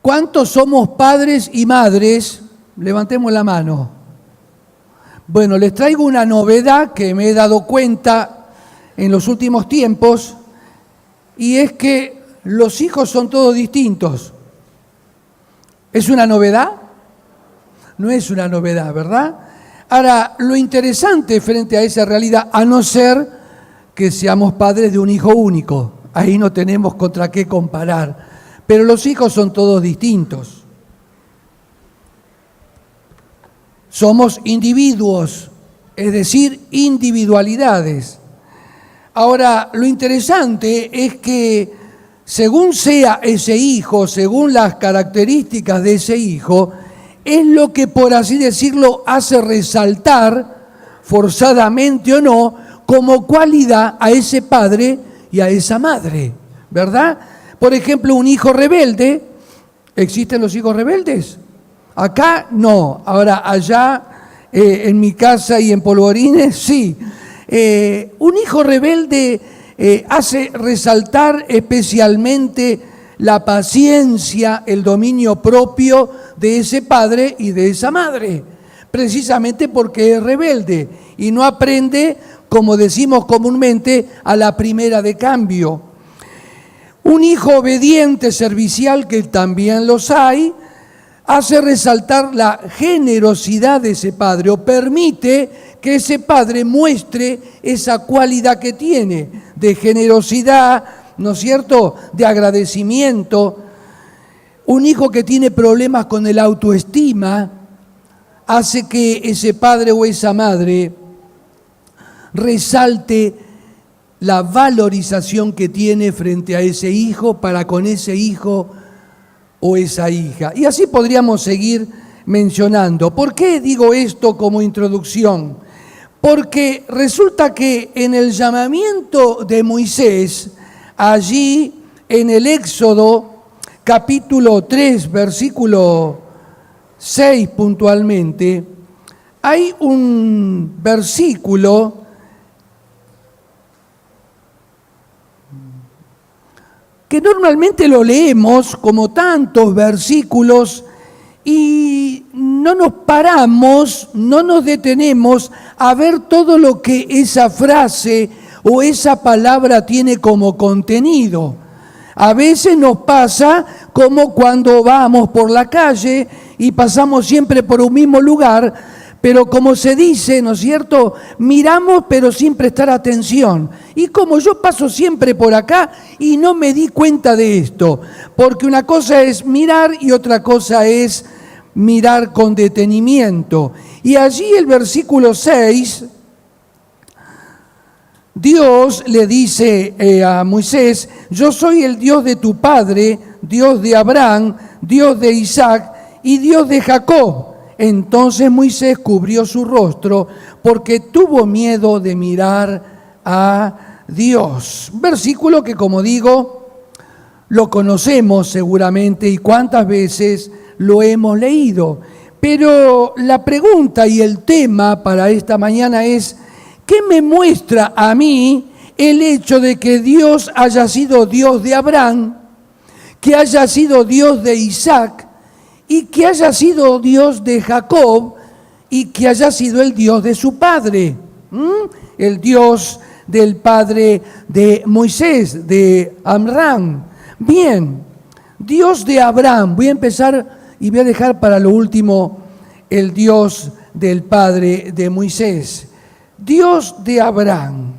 ¿Cuántos somos padres y madres? Levantemos la mano. Bueno, les traigo una novedad que me he dado cuenta en los últimos tiempos, y es que los hijos son todos distintos. ¿Es una novedad? No es una novedad, ¿verdad? Ahora, lo interesante frente a esa realidad, a no ser que seamos padres de un hijo único, ahí no tenemos contra qué comparar, pero los hijos son todos distintos. Somos individuos, es decir, individualidades. Ahora, lo interesante es que según sea ese hijo, según las características de ese hijo, es lo que, por así decirlo, hace resaltar, forzadamente o no, como cualidad a ese padre y a esa madre, ¿verdad? Por ejemplo, un hijo rebelde. ¿Existen los hijos rebeldes? Acá no, ahora allá en mi casa y en Polvorines sí. Un hijo rebelde hace resaltar especialmente la paciencia, el dominio propio de ese padre y de esa madre, precisamente porque es rebelde y no aprende, como decimos comúnmente, a la primera de cambio. Un hijo obediente, servicial, que también los hay, hace resaltar la generosidad de ese padre, o permite que ese padre muestre esa cualidad que tiene de generosidad, ¿no es cierto?, de agradecimiento. Un hijo que tiene problemas con el autoestima hace que ese padre o esa madre resalte la valorización que tiene frente a ese hijo para con ese hijo o esa hija. Y así podríamos seguir mencionando. ¿Por qué digo esto como introducción? Porque resulta que en el llamamiento de Moisés, allí en el Éxodo, capítulo 3, versículo 6 puntualmente, hay un versículo que normalmente lo leemos como tantos versículos y no nos paramos, no nos detenemos a ver todo lo que esa frase o esa palabra tiene como contenido. A veces nos pasa como cuando vamos por la calle y pasamos siempre por un mismo lugar, pero como se dice, ¿no es cierto?, miramos pero sin prestar atención. Y como yo paso siempre por acá y no me di cuenta de esto, porque una cosa es mirar y otra cosa es mirar con detenimiento. Y allí el versículo 6, Dios le dice a Moisés: yo soy el Dios de tu padre, Dios de Abraham, Dios de Isaac y Dios de Jacob. Entonces Moisés cubrió su rostro porque tuvo miedo de mirar a Dios. Versículo que, como digo, lo conocemos seguramente y cuántas veces lo hemos leído. Pero la pregunta y el tema para esta mañana es: ¿qué me muestra a mí el hecho de que Dios haya sido Dios de Abraham, que haya sido Dios de Isaac y que haya sido Dios de Jacob y que haya sido el Dios de su padre? El Dios del padre de Moisés, de Amram. Bien, Dios de Abraham. Voy a empezar y voy a dejar para lo último el Dios del padre de Moisés. Dios de Abraham.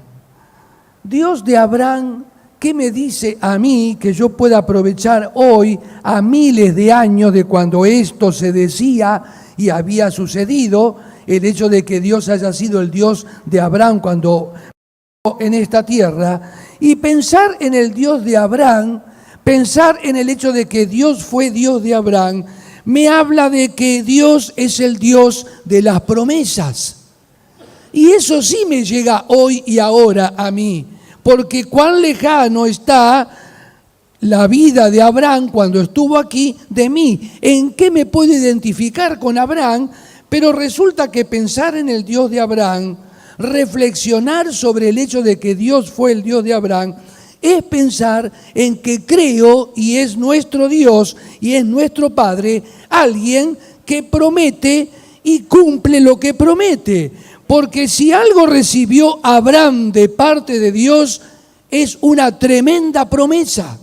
Dios de Abraham, ¿qué me dice a mí que yo pueda aprovechar hoy, a miles de años de cuando esto se decía y había sucedido, el hecho de que Dios haya sido el Dios de Abraham cuando en esta tierra, y pensar en el Dios de Abraham, pensar en el hecho de que Dios fue Dios de Abraham, me habla de que Dios es el Dios de las promesas. Y eso sí me llega hoy y ahora a mí, porque cuán lejano está la vida de Abraham cuando estuvo aquí de mí. ¿En qué me puedo identificar con Abraham? Pero resulta que pensar en el Dios de Abraham, reflexionar sobre el hecho de que Dios fue el Dios de Abraham es pensar en que creo y es nuestro Dios y es nuestro Padre, alguien que promete y cumple lo que promete. Porque si algo recibió Abraham de parte de Dios, es una tremenda promesa.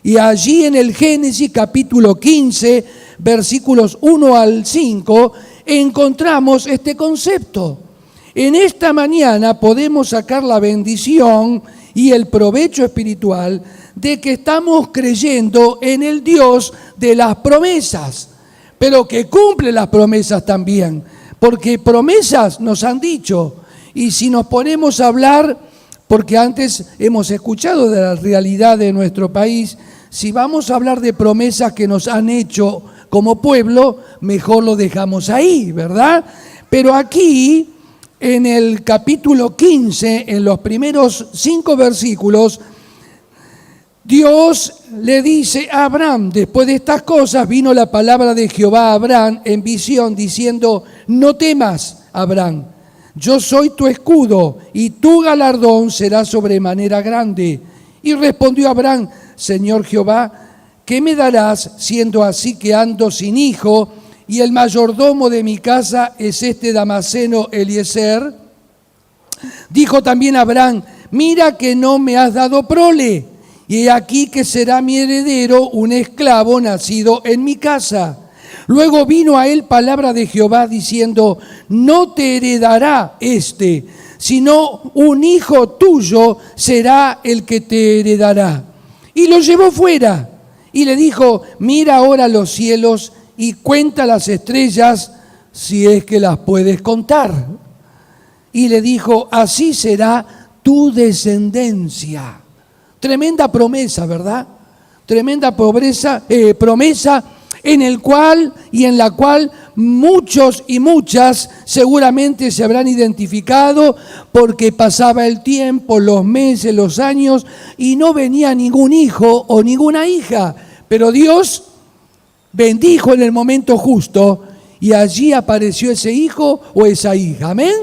Y allí en el Génesis capítulo 15, versículos 1 al 5, encontramos este concepto. En esta mañana podemos sacar la bendición y el provecho espiritual de que estamos creyendo en el Dios de las promesas, pero que cumple las promesas también, porque promesas nos han dicho. Y si nos ponemos a hablar, porque antes hemos escuchado de la realidad de nuestro país, si vamos a hablar de promesas que nos han hecho como pueblo, mejor lo dejamos ahí, ¿verdad? Pero aquí, en el capítulo 15, en los primeros 5 versículos, Dios le dice a Abraham, después de estas cosas vino la palabra de Jehová a Abraham en visión, diciendo: no temas, Abraham, yo soy tu escudo, y tu galardón será sobremanera grande. Y respondió Abraham: Señor Jehová, ¿qué me darás siendo así que ando sin hijo, y el mayordomo de mi casa es este Damaseno Eliezer? Dijo también Abraham: mira que no me has dado prole, y he aquí que será mi heredero un esclavo nacido en mi casa. Luego vino a él palabra de Jehová diciendo: no te heredará este, sino un hijo tuyo será el que te heredará. Y lo llevó fuera y le dijo: mira ahora los cielos y cuenta las estrellas, si es que las puedes contar. Y le dijo: así será tu descendencia. Tremenda promesa, ¿verdad? Tremenda promesa en el cual y en la cual muchos y muchas seguramente se habrán identificado, porque pasaba el tiempo, los meses, los años, y no venía ningún hijo o ninguna hija. Pero Dios bendijo en el momento justo y allí apareció ese hijo o esa hija. ¿Amén?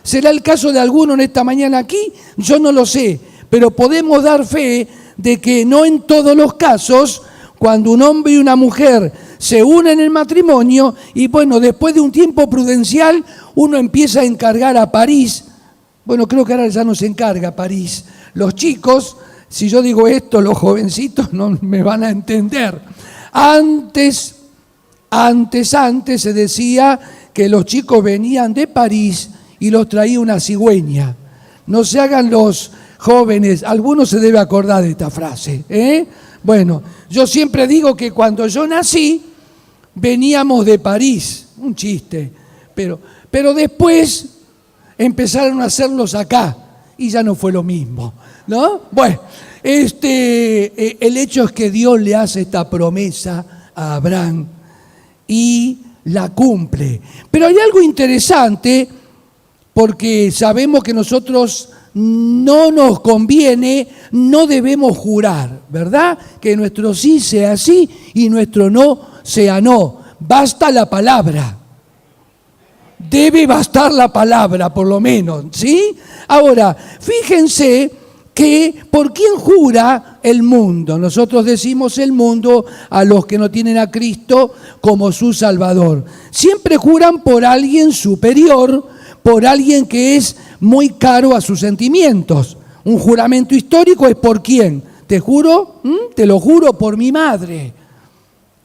¿Será el caso de alguno en esta mañana aquí? Yo no lo sé, pero podemos dar fe de que no en todos los casos, cuando un hombre y una mujer se unen en el matrimonio y bueno, después de un tiempo prudencial, uno empieza a encargar a París. Bueno, creo que ahora ya no se encarga París. Los chicos, si yo digo esto, los jovencitos no me van a entender. Antes se decía que los chicos venían de París y los traía una cigüeña. No se hagan los jóvenes, algunos se debe acordar de esta frase, ¿eh? Bueno, yo siempre digo que cuando yo nací, veníamos de París, un chiste, pero después empezaron a hacerlos acá y ya no fue lo mismo, ¿no? Bueno, el hecho es que Dios le hace esta promesa a Abraham y la cumple. Pero hay algo interesante, porque sabemos que nosotros no nos conviene, no debemos jurar, ¿verdad? Que nuestro sí sea sí y nuestro no sea no. Basta la palabra. Debe bastar la palabra, por lo menos, ¿sí? Ahora, fíjense que ¿por quién jura el mundo? Nosotros decimos el mundo a los que no tienen a Cristo como su Salvador. Siempre juran por alguien superior, por alguien que es muy caro a sus sentimientos. Un juramento histórico es ¿por quién? Te juro, te lo juro por mi madre.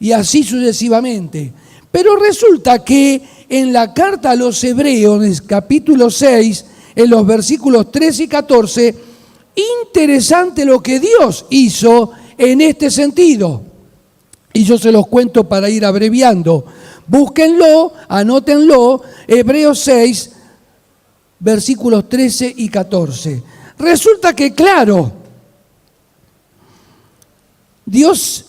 Y así sucesivamente. Pero resulta que en la carta a los Hebreos, en el capítulo 6, en los versículos 13 y 14, interesante lo que Dios hizo en este sentido. Y yo se los cuento para ir abreviando. Búsquenlo, anótenlo, Hebreos 6, versículos 13 y 14. Resulta que, claro, Dios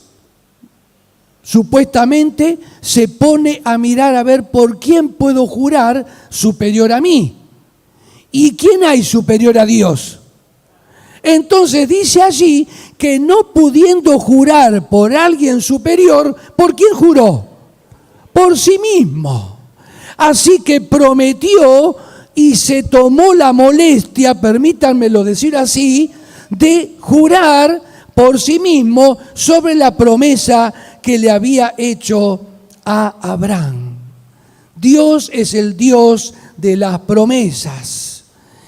supuestamente se pone a mirar a ver por quién puedo jurar superior a mí. ¿Y quién hay superior a Dios? Entonces dice allí que no pudiendo jurar por alguien superior, ¿por quién juró? Por sí mismo. Así que prometió y se tomó la molestia, permítanmelo decir así, de jurar por sí mismo sobre la promesa que le había hecho a Abraham. Dios es el Dios de las promesas.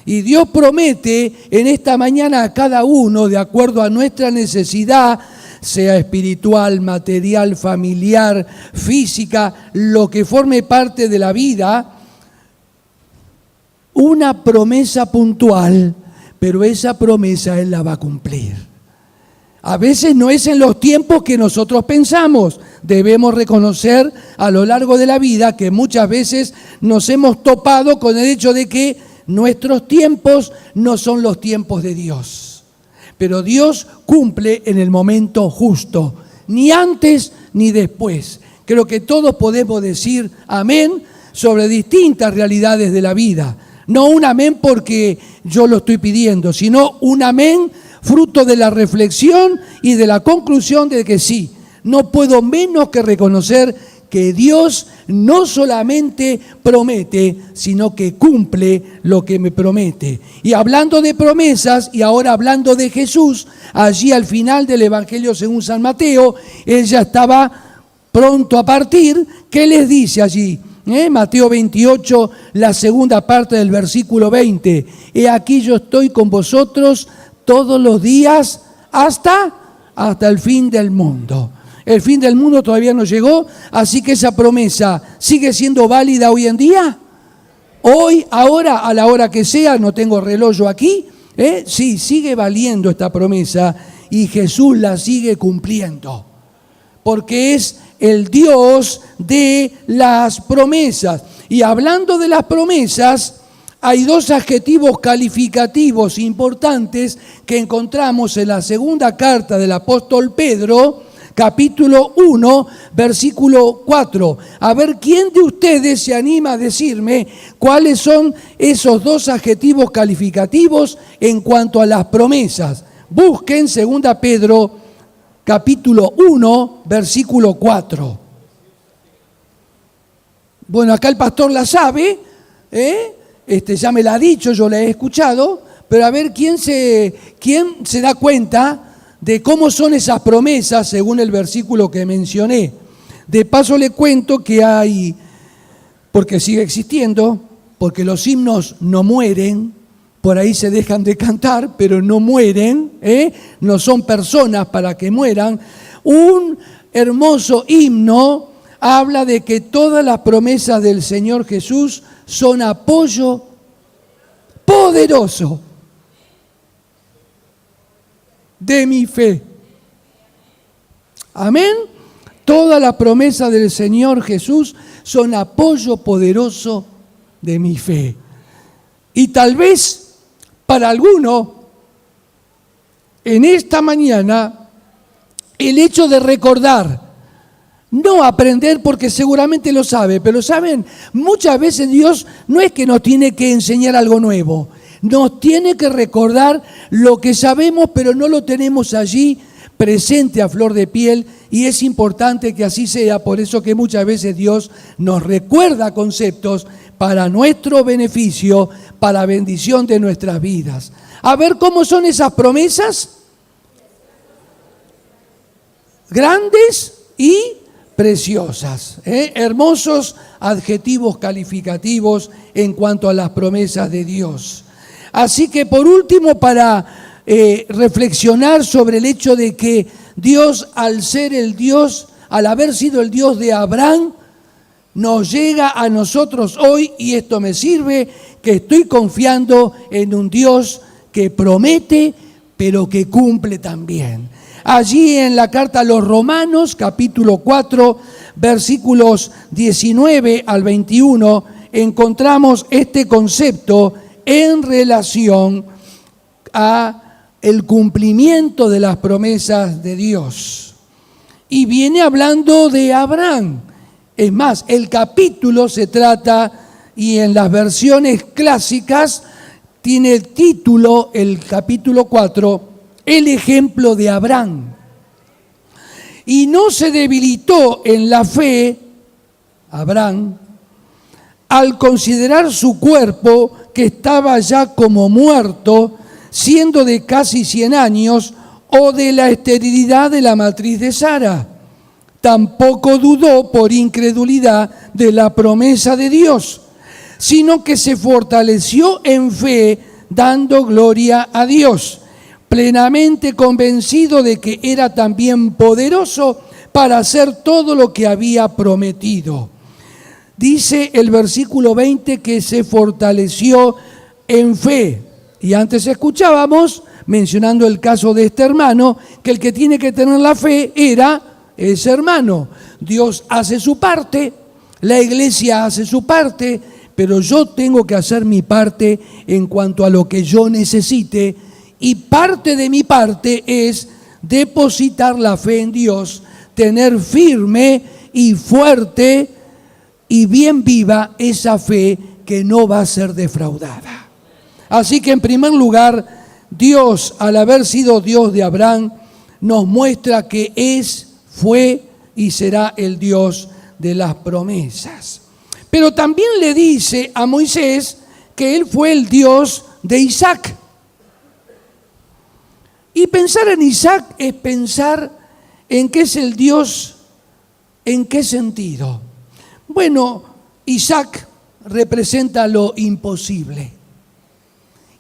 Y Dios promete en esta mañana a cada uno, de acuerdo a nuestra necesidad, sea espiritual, material, familiar, física, lo que forme parte de la vida, una promesa puntual, pero esa promesa Él la va a cumplir. A veces no es en los tiempos que nosotros pensamos. Debemos reconocer a lo largo de la vida que muchas veces nos hemos topado con el hecho de que nuestros tiempos no son los tiempos de Dios. Pero Dios cumple en el momento justo, ni antes ni después. Creo que todos podemos decir amén sobre distintas realidades de la vida. No un amén porque yo lo estoy pidiendo, sino un amén fruto de la reflexión y de la conclusión de que sí, no puedo menos que reconocer que Dios no solamente promete, sino que cumple lo que me promete. Y hablando de promesas, y ahora hablando de Jesús, allí al final del Evangelio según San Mateo, Él ya estaba pronto a partir. ¿Qué les dice allí? Mateo 28, la segunda parte del versículo 20. He aquí yo estoy con vosotros todos los días hasta el fin del mundo. El fin del mundo todavía no llegó, así que esa promesa sigue siendo válida hoy en día. Hoy, ahora, a la hora que sea, no tengo reloj aquí, sí, sigue valiendo esta promesa y Jesús la sigue cumpliendo. Porque es el Dios de las promesas. Y hablando de las promesas, hay dos adjetivos calificativos importantes que encontramos en la segunda carta del apóstol Pedro, capítulo 1, versículo 4. A ver, ¿quién de ustedes se anima a decirme cuáles son esos dos adjetivos calificativos en cuanto a las promesas? Busquen 2 Pedro, capítulo 1, versículo 4. Bueno, acá el pastor la sabe, ya me la ha dicho, yo la he escuchado, pero a ver quién se da cuenta de cómo son esas promesas según el versículo que mencioné. De paso le cuento que hay, porque sigue existiendo, porque los himnos no mueren, por ahí se dejan de cantar, pero no mueren, no son personas para que mueran. Un hermoso himno habla de que todas las promesas del Señor Jesús son apoyo poderoso de mi fe. Amén. Todas las promesas del Señor Jesús son apoyo poderoso de mi fe. Y tal vez para alguno, en esta mañana, el hecho de recordar, no aprender porque seguramente lo sabe, pero saben, muchas veces Dios no es que nos tiene que enseñar algo nuevo, nos tiene que recordar lo que sabemos, pero no lo tenemos allí presente a flor de piel, y es importante que así sea. Por eso que muchas veces Dios nos recuerda conceptos para nuestro beneficio, para bendición de nuestras vidas. A ver cómo son esas promesas, grandes y preciosas, hermosos adjetivos calificativos en cuanto a las promesas de Dios. Así que por último, para reflexionar sobre el hecho de que Dios, al ser el Dios, al haber sido el Dios de Abraham, nos llega a nosotros hoy, y esto me sirve, que estoy confiando en un Dios que promete, pero que cumple también. Allí en la carta a los Romanos, capítulo 4, versículos 19 al 21, encontramos este concepto en relación a el cumplimiento de las promesas de Dios. Y viene hablando de Abraham. Es más, el capítulo se trata, y en las versiones clásicas tiene el título, el capítulo 4, el ejemplo de Abraham. Y no se debilitó en la fe, Abraham, al considerar su cuerpo que estaba ya como muerto, siendo de casi 100 años, o de la esterilidad de la matriz de Sara. Tampoco dudó por incredulidad de la promesa de Dios, sino que se fortaleció en fe, dando gloria a Dios, plenamente convencido de que era también poderoso para hacer todo lo que había prometido. Dice el versículo 20 que se fortaleció en fe. Y antes escuchábamos, mencionando el caso de este hermano, que el que tiene que tener la fe era ese hermano. Dios hace su parte, la iglesia hace su parte, pero yo tengo que hacer mi parte en cuanto a lo que yo necesite, y parte de mi parte es depositar la fe en Dios, tener firme y fuerte y bien viva esa fe que no va a ser defraudada. Así que en primer lugar, Dios, al haber sido Dios de Abraham, nos muestra que es, fue y será el Dios de las promesas. Pero también le dice a Moisés que él fue el Dios de Isaac. Y pensar en Isaac es pensar en qué es el Dios, en qué sentido. Bueno, Isaac representa lo imposible.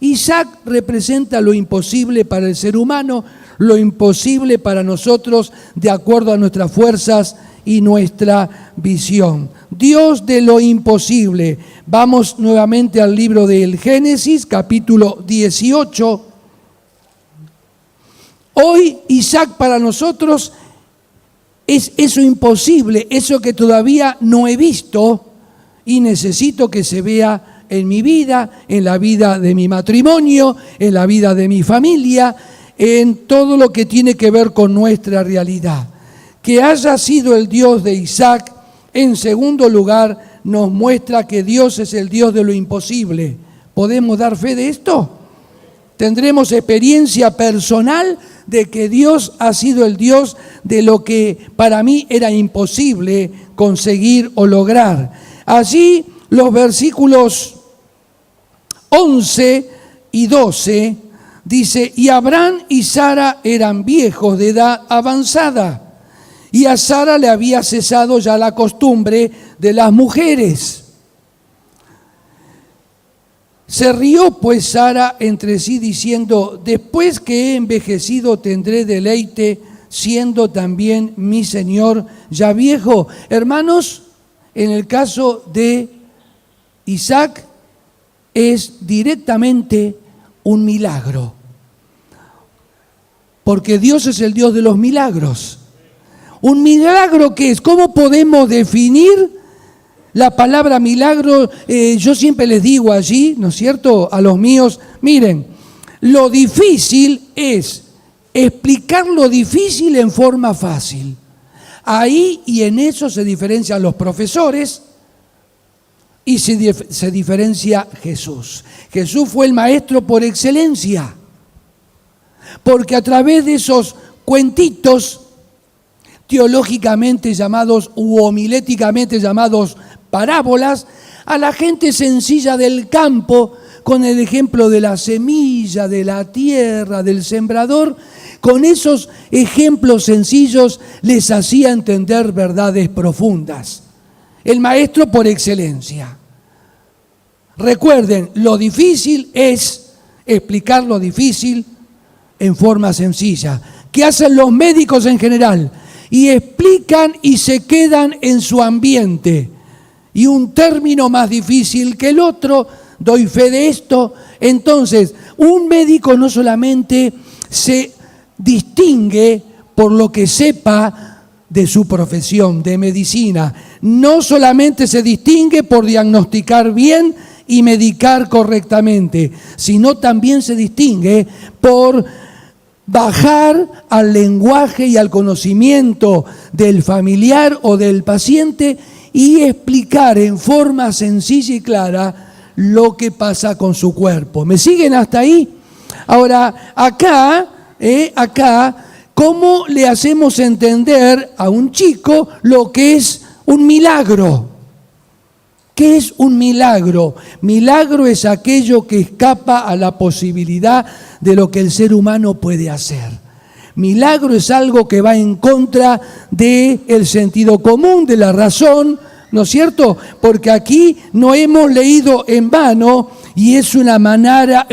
Isaac representa lo imposible para el ser humano, lo imposible para nosotros de acuerdo a nuestras fuerzas y nuestra visión. Dios de lo imposible. Vamos nuevamente al libro del Génesis, capítulo 18. Hoy Isaac para nosotros es eso imposible, eso que todavía no he visto y necesito que se vea en mi vida, en la vida de mi matrimonio, en la vida de mi familia, en todo lo que tiene que ver con nuestra realidad. Que haya sido el Dios de Isaac, en segundo lugar, nos muestra que Dios es el Dios de lo imposible. ¿Podemos dar fe de esto? Tendremos experiencia personal de que Dios ha sido el Dios de lo que para mí era imposible conseguir o lograr. Allí los versículos 11 y 12 dice: y Abraham y Sara eran viejos de edad avanzada, y a Sara le había cesado ya la costumbre de las mujeres. Se rió pues Sara entre sí diciendo: después que he envejecido tendré deleite, siendo también mi Señor ya viejo. Hermanos, en el caso de Isaac es directamente un milagro, porque Dios es el Dios de los milagros. ¿Un milagro qué es? ¿Cómo podemos definir la palabra milagro? Yo siempre les digo allí, ¿no es cierto?, a los míos, miren, lo difícil es explicar lo difícil en forma fácil. Ahí y en eso se diferencian los profesores y se diferencia Jesús. Jesús fue el maestro por excelencia, porque a través de esos cuentitos teológicamente llamados u homiléticamente llamados parábolas, a la gente sencilla del campo, con el ejemplo de la semilla, de la tierra, del sembrador, con esos ejemplos sencillos les hacía entender verdades profundas. El maestro por excelencia. Recuerden, lo difícil es explicar lo difícil en forma sencilla. ¿Qué hacen los médicos en general? Y explican y se quedan en su ambiente. Y un término más difícil que el otro, doy fe de esto. Entonces, un médico no solamente se distingue por lo que sepa de su profesión, de medicina, no solamente se distingue por diagnosticar bien y medicar correctamente, sino también se distingue por bajar al lenguaje y al conocimiento del familiar o del paciente y explicar en forma sencilla y clara lo que pasa con su cuerpo. ¿Me siguen hasta ahí? Ahora, acá, ¿cómo le hacemos entender a un chico lo que es un milagro? ¿Qué es un milagro? Milagro es aquello que escapa a la posibilidad de lo que el ser humano puede hacer. Milagro es algo que va en contra del sentido común, de la razón, ¿no es cierto? Porque aquí no hemos leído en vano y es una manera,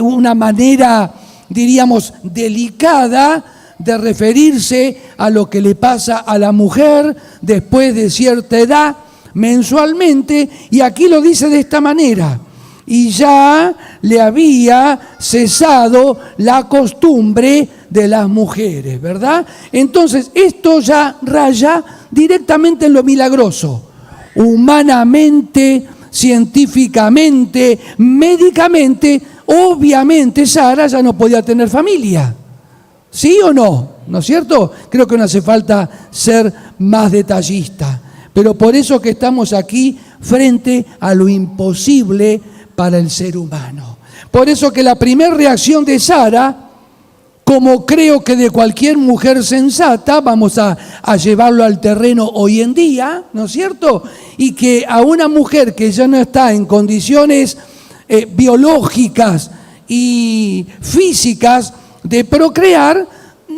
diríamos, delicada de referirse a lo que le pasa a la mujer después de cierta edad mensualmente, y aquí lo dice de esta manera: y ya le había cesado la costumbre de las mujeres, ¿verdad? Entonces, esto ya raya directamente en lo milagroso. Humanamente, científicamente, médicamente, obviamente Sara ya no podía tener familia. ¿Sí o no? ¿No es cierto? Creo que no hace falta ser más detallista. Pero por eso que estamos aquí frente a lo imposible para el ser humano. Por eso que la primera reacción de Sara, como creo que de cualquier mujer sensata, vamos a llevarlo al terreno hoy en día, ¿no es cierto? Y que a una mujer que ya no está en condiciones biológicas y físicas de procrear,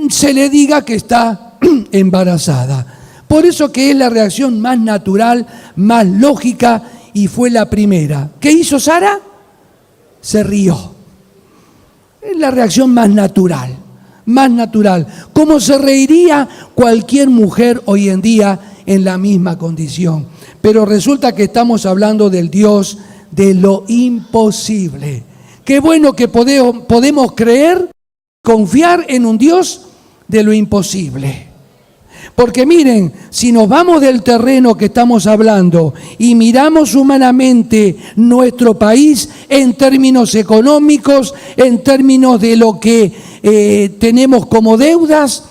se le diga que está embarazada. Por eso que es la reacción más natural, más lógica, y fue la primera. ¿Qué hizo Sara? Se rió. Es la reacción más natural, más natural. ¿Cómo se reiría cualquier mujer hoy en día en la misma condición? Pero resulta que estamos hablando del Dios de lo imposible. Qué bueno que podemos creer, confiar en un Dios de lo imposible. Porque miren, si nos vamos del terreno que estamos hablando y miramos humanamente nuestro país en términos económicos, en términos de lo que tenemos como deudas,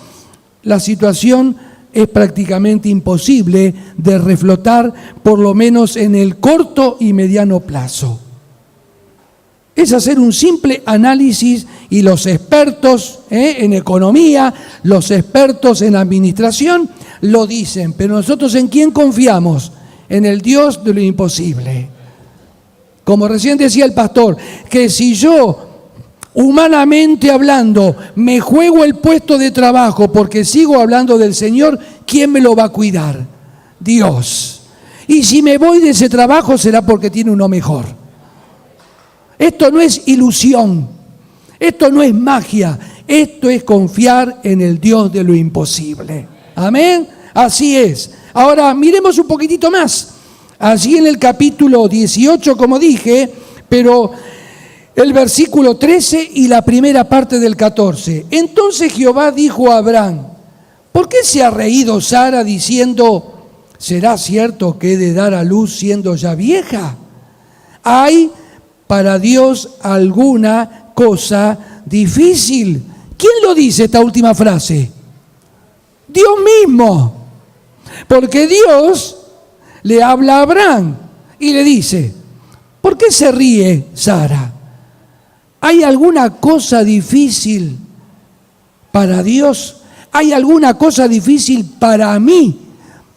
la situación es prácticamente imposible de reflotar, por lo menos en el corto y mediano plazo. Es hacer un simple análisis, y los expertos en economía, los expertos en administración lo dicen. Pero nosotros, ¿en quién confiamos? En el Dios de lo imposible. Como recién decía el pastor, que si yo, humanamente hablando, me juego el puesto de trabajo porque sigo hablando del Señor, ¿quién me lo va a cuidar? Dios. Y si me voy de ese trabajo será porque tiene uno mejor. Esto no es ilusión, esto no es magia, esto es confiar en el Dios de lo imposible. Amén, así es. Ahora miremos un poquitito más. Allí en el capítulo 18, como dije, pero el versículo 13 y la primera parte del 14. Entonces Jehová dijo a Abraham: ¿por qué se ha reído Sara diciendo, ¿será cierto que he de dar a luz siendo ya vieja? ¿Hay para Dios alguna cosa difícil? ¿Quién lo dice esta última frase? Dios mismo. Porque Dios le habla a Abraham y le dice: ¿por qué se ríe Sara? ¿Hay alguna cosa difícil para Dios? ¿Hay alguna cosa difícil para mí?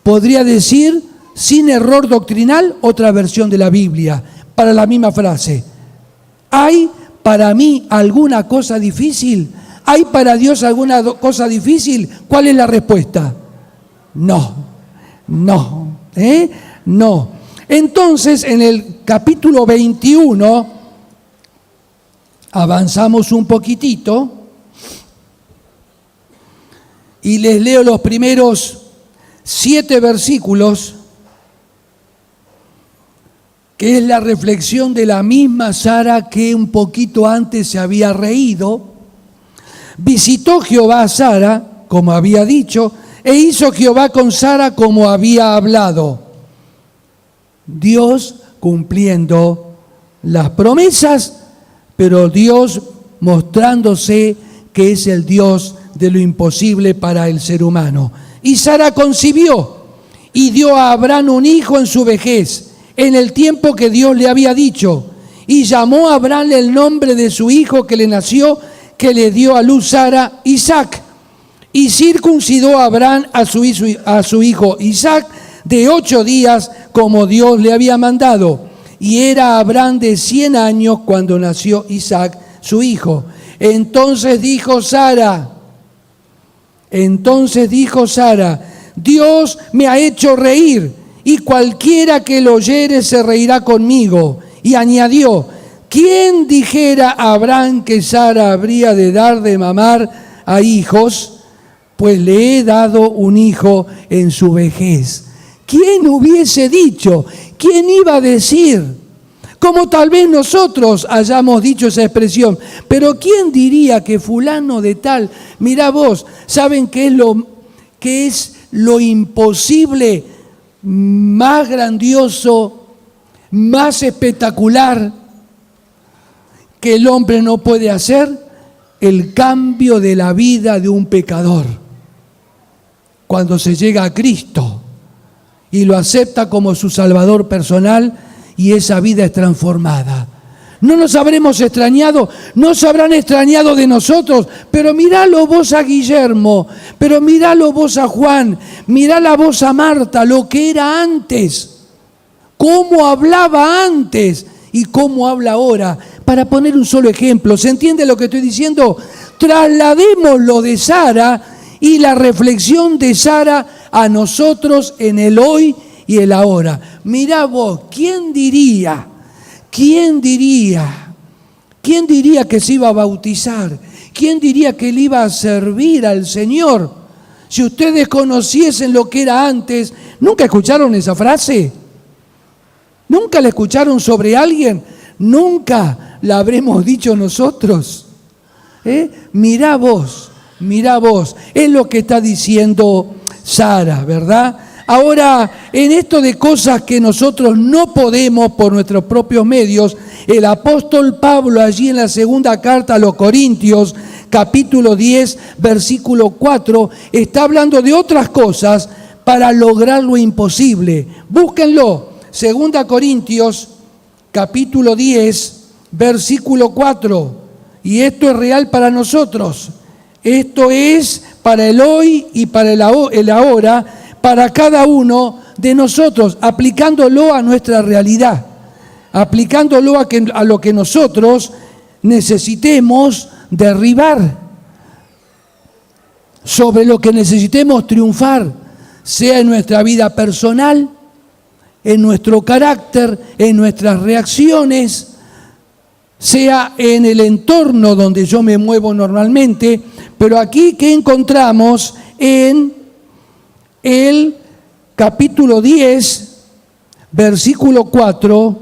Podría decir, sin error doctrinal, otra versión de la Biblia para la misma frase. ¿Hay para mí alguna cosa difícil? ¿Hay para Dios alguna cosa difícil? ¿Cuál es la respuesta? No, no, no. Entonces, en el capítulo 21, avanzamos un poquitito y les leo los primeros 7 versículos, que es la reflexión de la misma Sara que un poquito antes se había reído. Visitó Jehová a Sara, como había dicho, e hizo Jehová con Sara como había hablado. Dios cumpliendo las promesas, pero Dios mostrándose que es el Dios de lo imposible para el ser humano. Y Sara concibió y dio a Abraham un hijo en su vejez, en el tiempo que Dios le había dicho, y llamó a Abraham el nombre de su hijo que le nació, que le dio a luz Sara, Isaac. Y circuncidó a Abraham a su hijo Isaac de 8 días, como Dios le había mandado. y era Abraham de 100 años cuando nació Isaac, su hijo. Entonces dijo Sara, Dios me ha hecho reír, y cualquiera que lo oyere se reirá conmigo. Y añadió, ¿quién dijera a Abraham que Sara habría de dar de mamar a hijos? Pues le he dado un hijo en su vejez. ¿Quién hubiese dicho? ¿Quién iba a decir? Como tal vez nosotros hayamos dicho esa expresión, pero ¿quién diría que fulano de tal? Mirá vos, ¿saben qué es lo imposible, más grandioso, más espectacular que el hombre no puede hacer? El cambio de la vida de un pecador. Cuando se llega a Cristo y lo acepta como su Salvador personal y esa vida es transformada. No nos habremos extrañado, no se habrán extrañado de nosotros, pero miralo vos a Guillermo, pero miralo vos a Juan, mirala vos a Marta, lo que era antes, cómo hablaba antes y cómo habla ahora. Para poner un solo ejemplo, ¿se entiende lo que estoy diciendo? Traslademos lo de Sara y la reflexión de Sara a nosotros en el hoy y el ahora. Mirá vos, ¿quién diría que se iba a bautizar? ¿Quién diría que le iba a servir al Señor? Si ustedes conociesen lo que era antes, ¿nunca escucharon esa frase? ¿Nunca la escucharon sobre alguien? ¿Nunca la habremos dicho nosotros? Mirá vos, es lo que está diciendo Sara, ¿verdad? Ahora, en esto de cosas que nosotros no podemos por nuestros propios medios, el apóstol Pablo allí en la segunda carta a los Corintios, capítulo 10, versículo 4, está hablando de otras cosas para lograr lo imposible. Búsquenlo, segunda Corintios, capítulo 10, versículo 4. Y esto es real para nosotros. Esto es para el hoy y para el ahora, para cada uno de nosotros, aplicándolo a nuestra realidad, aplicándolo a lo que nosotros necesitemos derribar, sobre lo que necesitemos triunfar, sea en nuestra vida personal, en nuestro carácter, en nuestras reacciones, sea en el entorno donde yo me muevo normalmente. Pero aquí, ¿qué encontramos en el capítulo 10, versículo 4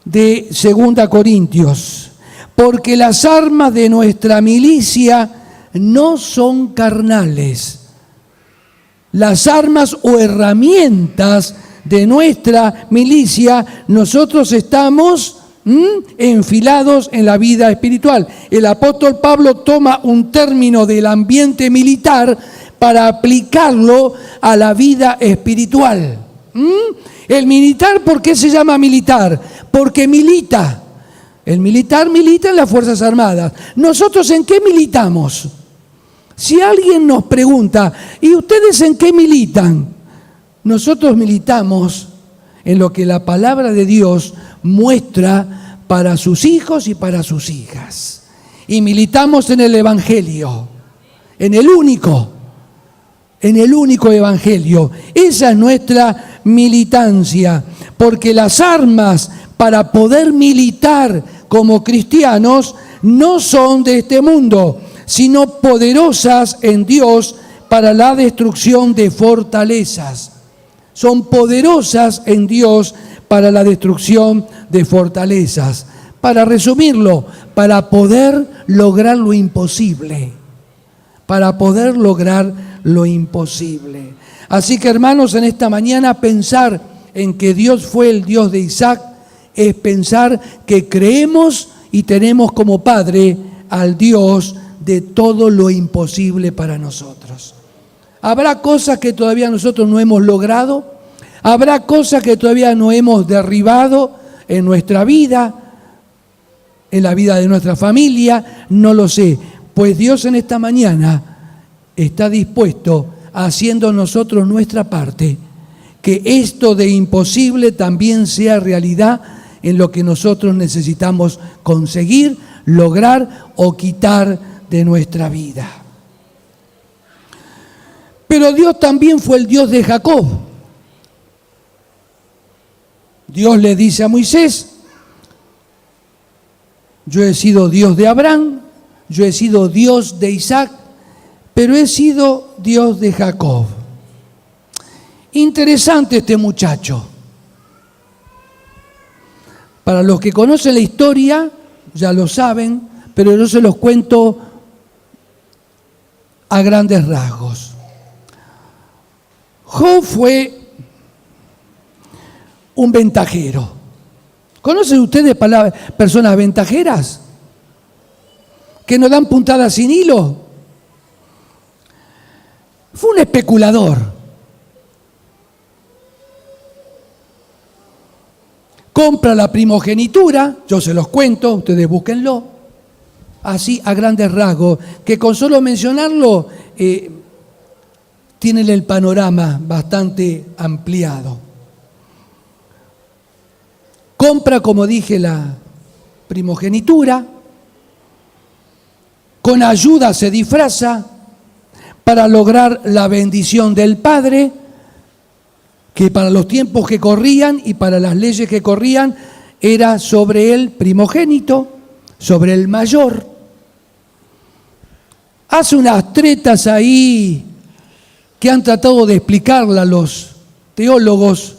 de 2 Corintios? Porque las armas de nuestra milicia no son carnales. Las armas o herramientas de nuestra milicia, nosotros estamos enfilados en la vida espiritual. El apóstol Pablo toma un término del ambiente militar para aplicarlo a la vida espiritual. El militar, ¿por qué se llama militar? Porque milita. El militar milita en las Fuerzas Armadas. ¿Nosotros en qué militamos? Si alguien nos pregunta, ¿y ustedes en qué militan? Nosotros militamos en lo que la palabra de Dios muestra para sus hijos y para sus hijas. Y militamos en el Evangelio, en el único Evangelio. Esa es nuestra militancia, porque las armas para poder militar como cristianos no son de este mundo, sino poderosas en Dios para la destrucción de fortalezas. Son poderosas en Dios para la destrucción de fortalezas. Para resumirlo, para poder lograr lo imposible. Para poder lograr lo imposible. Así que, hermanos, en esta mañana pensar en que Dios fue el Dios de Isaac es pensar que creemos y tenemos como Padre al Dios de todo lo imposible para nosotros. Habrá cosas que todavía nosotros no hemos logrado, habrá cosas que todavía no hemos derribado en nuestra vida, en la vida de nuestra familia, no lo sé. Pues Dios en esta mañana está dispuesto, haciendo nosotros nuestra parte, que esto de imposible también sea realidad en lo que nosotros necesitamos conseguir, lograr o quitar de nuestra vida. Pero Dios también fue el Dios de Jacob. Dios le dice a Moisés: yo he sido Dios de Abraham, yo he sido Dios de Isaac, pero he sido Dios de Jacob. Interesante este muchacho. Para los que conocen la historia, ya lo saben, pero yo se los cuento a grandes rasgos. Job fue un ventajero. ¿Conocen ustedes personas ventajeras? Que no dan puntadas sin hilo. Fue un especulador. Compra la primogenitura, yo se los cuento, ustedes búsquenlo, así a grandes rasgos, que con solo mencionarlo tienen el panorama bastante ampliado. Compra, como dije, la primogenitura, con ayuda se disfraza para lograr la bendición del padre, que para los tiempos que corrían y para las leyes que corrían era sobre el primogénito, sobre el mayor. Hace unas tretas ahí que han tratado de explicarla los teólogos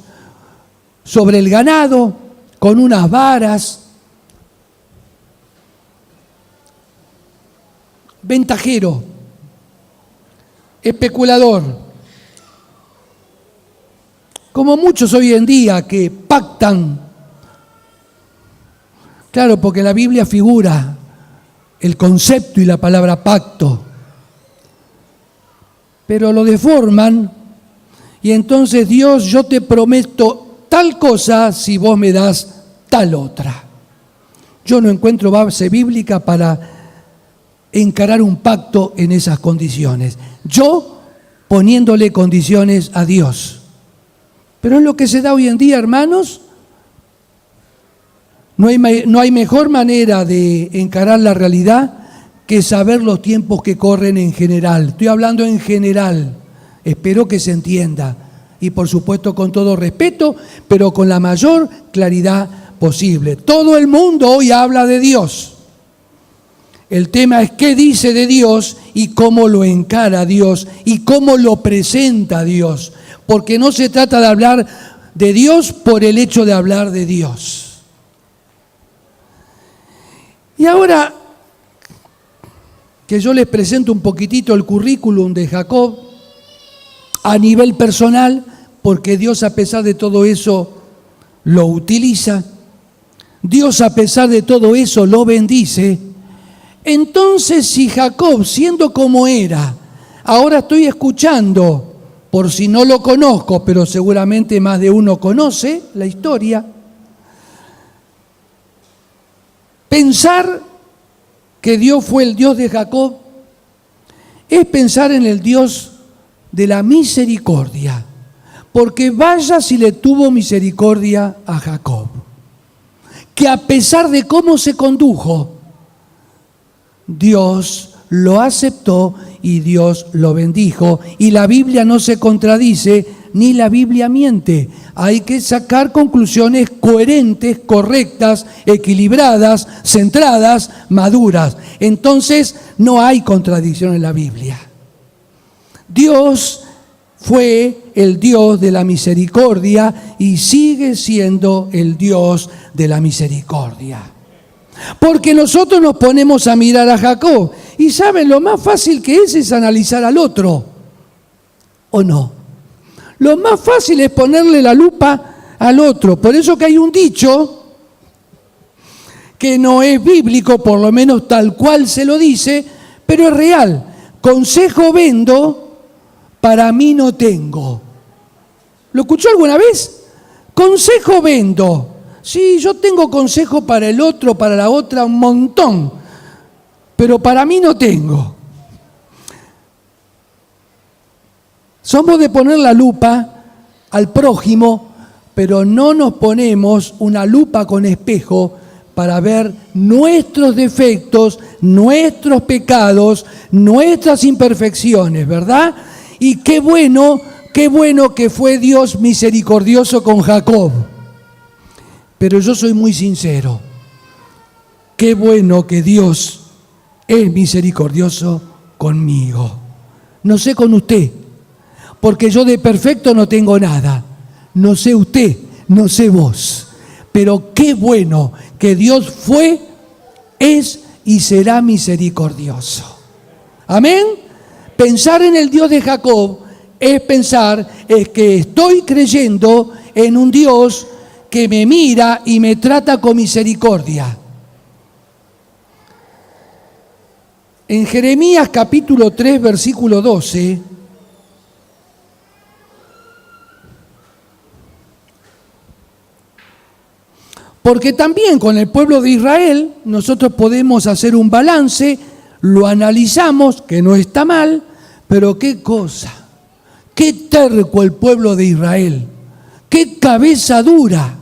sobre el ganado, con unas varas. Ventajero, especulador. Como muchos hoy en día que pactan. Claro, porque en la Biblia figura el concepto y la palabra pacto. Pero lo deforman y entonces Dios, yo te prometo tal cosa si vos me das tal otra. Yo no encuentro base bíblica para encarar un pacto en esas condiciones. Yo poniéndole condiciones a Dios. Pero es lo que se da hoy en día, hermanos. No hay mejor manera de encarar la realidad que saber los tiempos que corren en general. Estoy hablando en general. Espero que se entienda. Y por supuesto con todo respeto, pero con la mayor claridad posible. Todo el mundo hoy habla de Dios. El tema es qué dice de Dios y cómo lo encara Dios y cómo lo presenta Dios. Porque no se trata de hablar de Dios por el hecho de hablar de Dios. Y ahora que yo les presento un poquitito el currículum de Jacob a nivel personal, porque Dios a pesar de todo eso lo utiliza, Dios a pesar de todo eso lo bendice. Entonces, si Jacob, siendo como era, ahora estoy escuchando, por si no lo conozco, pero seguramente más de uno conoce la historia, pensar que Dios fue el Dios de Jacob es pensar en el Dios de la misericordia, porque vaya si le tuvo misericordia a Jacob, que a pesar de cómo se condujo, Dios lo aceptó y Dios lo bendijo. Y la Biblia no se contradice, ni la Biblia miente. Hay que sacar conclusiones coherentes, correctas, equilibradas, centradas, maduras. Entonces, no hay contradicción en la Biblia. Dios fue el Dios de la misericordia y sigue siendo el Dios de la misericordia. Porque nosotros nos ponemos a mirar a Jacob y saben, lo más fácil que es analizar al otro, ¿o no? Lo más fácil es ponerle la lupa al otro. Por eso que hay un dicho que no es bíblico, por lo menos tal cual se lo dice, pero es real. Consejo vendo, para mí no tengo. ¿Lo escuchó alguna vez? Consejo vendo. Sí, yo tengo consejo para el otro, para la otra, un montón, pero para mí no tengo. Somos de poner la lupa al prójimo, pero no nos ponemos una lupa con espejo para ver nuestros defectos, nuestros pecados, nuestras imperfecciones, ¿verdad? Y qué bueno que fue Dios misericordioso con Jacob. Pero yo soy muy sincero. Qué bueno que Dios es misericordioso conmigo. No sé con usted, porque yo de perfecto no tengo nada. No sé usted, no sé vos. Pero qué bueno que Dios fue, es y será misericordioso. Amén. Pensar en el Dios de Jacob es pensar que estoy creyendo en un Dios que me mira y me trata con misericordia. En Jeremías capítulo 3, versículo 12, porque también con el pueblo de Israel nosotros podemos hacer un balance, lo analizamos, que no está mal, pero qué cosa, qué terco el pueblo de Israel, qué cabeza dura.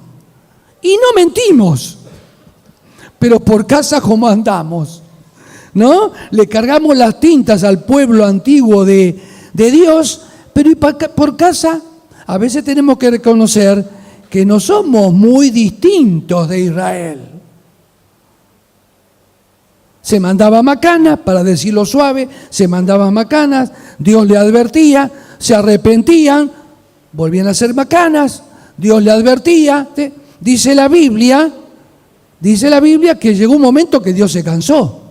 Y no mentimos, pero por casa como andamos, ¿no? Le cargamos las tintas al pueblo antiguo de Dios, pero ¿y por casa? A veces tenemos que reconocer que no somos muy distintos de Israel. Se mandaba macanas, para decirlo suave, se mandaban macanas, Dios le advertía, se arrepentían, volvían a ser macanas, Dios le advertía. Dice la Biblia que llegó un momento que Dios se cansó,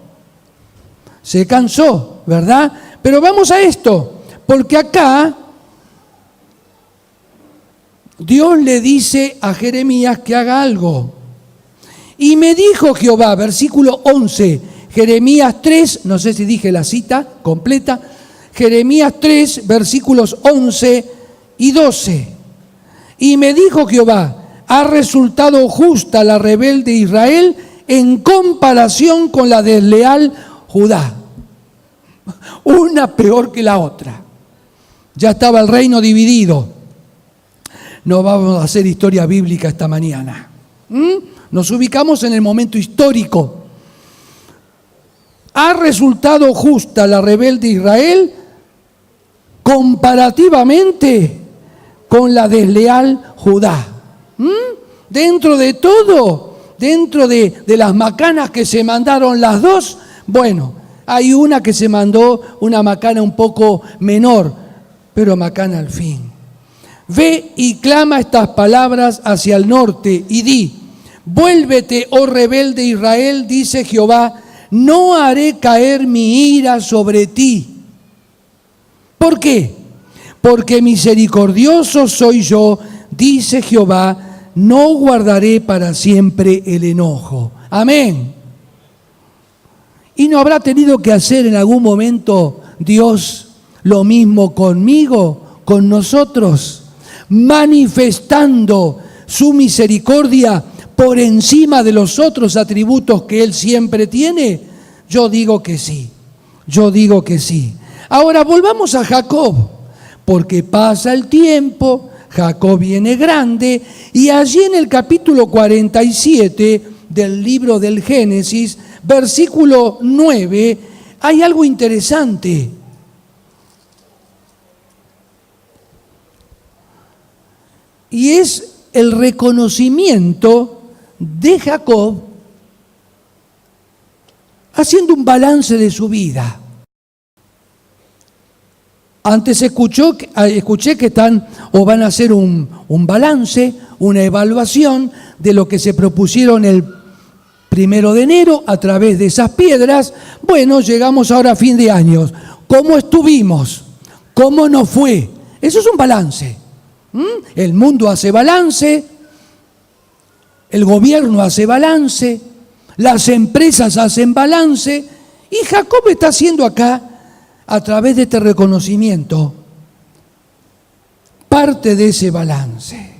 ¿verdad? Pero vamos a esto, porque acá Dios le dice a Jeremías que haga algo. Y me dijo Jehová, versículo 11, Jeremías 3, no sé si dije la cita completa, Jeremías 3, versículos 11 y 12. Y me dijo Jehová, ha resultado justa la rebelde Israel en comparación con la desleal Judá. Una peor que la otra. Ya estaba el reino dividido. No vamos a hacer historia bíblica esta mañana. Nos ubicamos en el momento histórico. Ha resultado justa la rebelde Israel comparativamente con la desleal Judá. Dentro de todo, dentro de las macanas que se mandaron las dos, bueno, hay una que se mandó una macana un poco menor, pero macana al fin. Ve y clama estas palabras hacia el norte y di, vuélvete, oh rebelde Israel, dice Jehová, no haré caer mi ira sobre ti. ¿Por qué? Porque misericordioso soy yo, dice Jehová, no guardaré para siempre el enojo. Amén. ¿Y no habrá tenido que hacer en algún momento Dios lo mismo conmigo, con nosotros, manifestando su misericordia por encima de los otros atributos que Él siempre tiene? Yo digo que sí, yo digo que sí. Ahora volvamos a Jacob, porque pasa el tiempo, Jacob viene grande, y allí en el capítulo 47 del libro del Génesis, versículo 9, hay algo interesante. Y es el reconocimiento de Jacob haciendo un balance de su vida. Antes escuché que están o van a hacer un balance, una evaluación de lo que se propusieron el 1 de enero a través de esas piedras. Bueno, llegamos ahora a fin de año. ¿Cómo estuvimos? ¿Cómo nos fue? Eso es un balance. El mundo hace balance, el gobierno hace balance, las empresas hacen balance, y Jacob está haciendo acá, a través de este reconocimiento, parte de ese balance.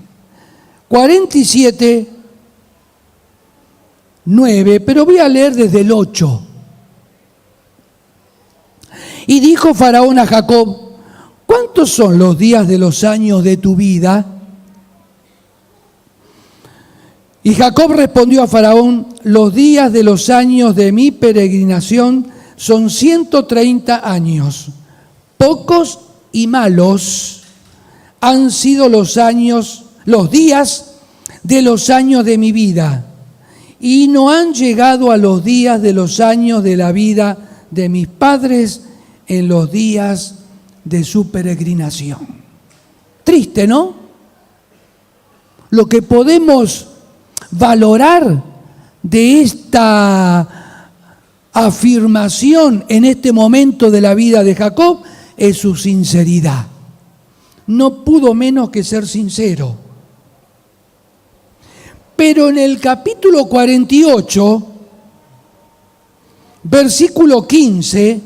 47, 9, pero voy a leer desde el 8. Y dijo Faraón a Jacob, ¿cuántos son los días de los años de tu vida? Y Jacob respondió a Faraón: los días de los años de mi peregrinación son 130 años. Pocos y malos han sido los días de los años de mi vida, y no han llegado a los días de los años de la vida de mis padres en los días de su peregrinación. Triste, ¿no? Lo que podemos valorar de esta afirmación en este momento de la vida de Jacob es su sinceridad. No pudo menos que ser sincero. Pero en el capítulo 48, versículo 15,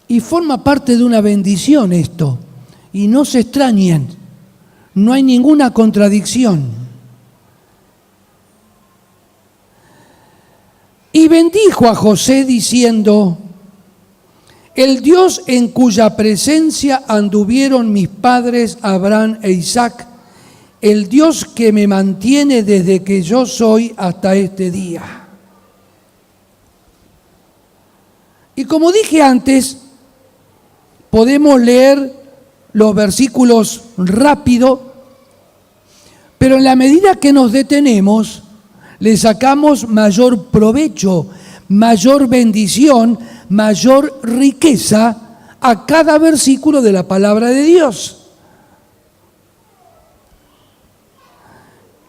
y forma parte de una bendición esto, y no se extrañen, no hay ninguna contradicción. Y bendijo a José diciendo: el Dios en cuya presencia anduvieron mis padres Abraham e Isaac, el Dios que me mantiene desde que yo soy hasta este día. Y como dije antes, podemos leer los versículos rápido, pero en la medida que nos detenemos, le sacamos mayor provecho, mayor bendición, mayor riqueza a cada versículo de la palabra de Dios.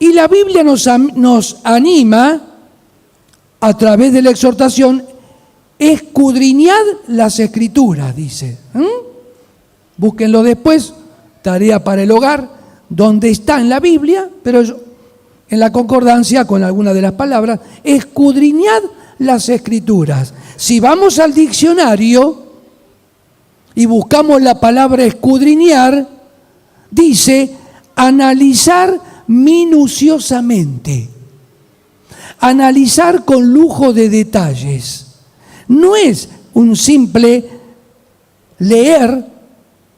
Y la Biblia nos anima, a través de la exhortación, escudriñad las Escrituras, dice. Búsquenlo después, tarea para el hogar, donde está en la Biblia, pero en la concordancia con alguna de las palabras, escudriñad las Escrituras. Si vamos al diccionario y buscamos la palabra escudriñar, dice analizar minuciosamente, analizar con lujo de detalles. No es un simple leer,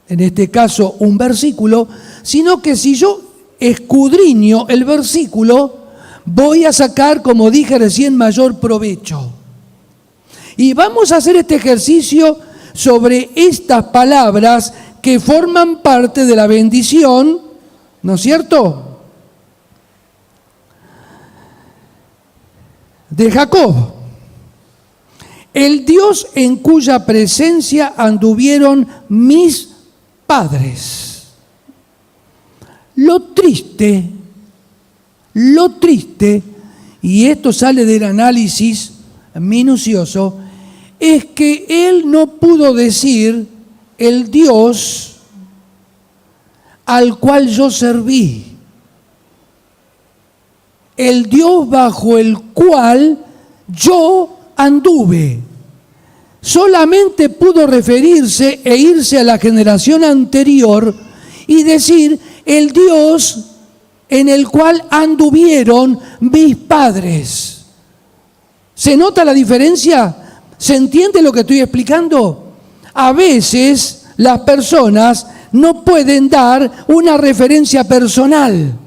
en este caso un versículo, sino que si yo escudriño el versículo, voy a sacar, como dije recién, mayor provecho. Y vamos a hacer este ejercicio sobre estas palabras que forman parte de la bendición, ¿no es cierto?, de Jacob. El Dios en cuya presencia anduvieron mis padres. Lo triste, y esto sale del análisis minucioso, es que él no pudo decir el Dios al cual yo serví, el Dios bajo el cual yo anduve. Solamente pudo referirse e irse a la generación anterior y decir el Dios en el cual anduvieron mis padres. ¿Se nota la diferencia? ¿Se entiende lo que estoy explicando? A veces las personas no pueden dar una referencia personal.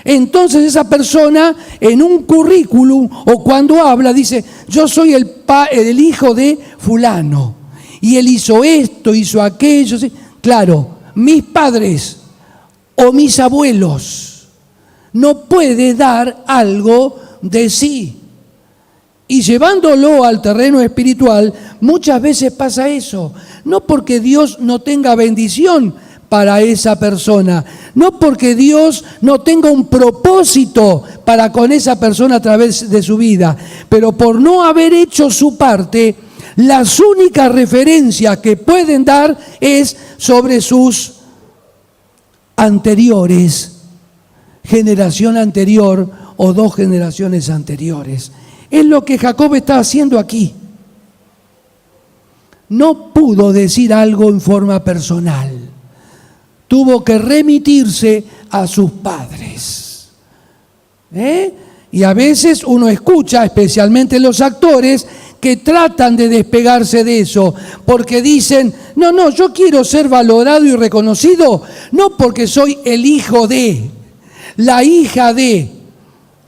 Entonces esa persona en un currículum o cuando habla dice: yo soy el hijo de fulano y él hizo esto, hizo aquello. ¿Sí? Claro, mis padres o mis abuelos. No puede dar algo de sí. Y llevándolo al terreno espiritual, muchas veces pasa eso. No porque Dios no tenga bendición para esa persona, no porque Dios no tenga un propósito para con esa persona a través de su vida, pero por no haber hecho su parte, las únicas referencias que pueden dar es sobre sus anteriores, generación anterior o dos generaciones anteriores. Es lo que Jacob está haciendo aquí. No pudo decir algo en forma personal. Tuvo que remitirse a sus padres. Y a veces uno escucha, especialmente los actores, que tratan de despegarse de eso, porque dicen, no, yo quiero ser valorado y reconocido, no porque soy el hijo de, la hija de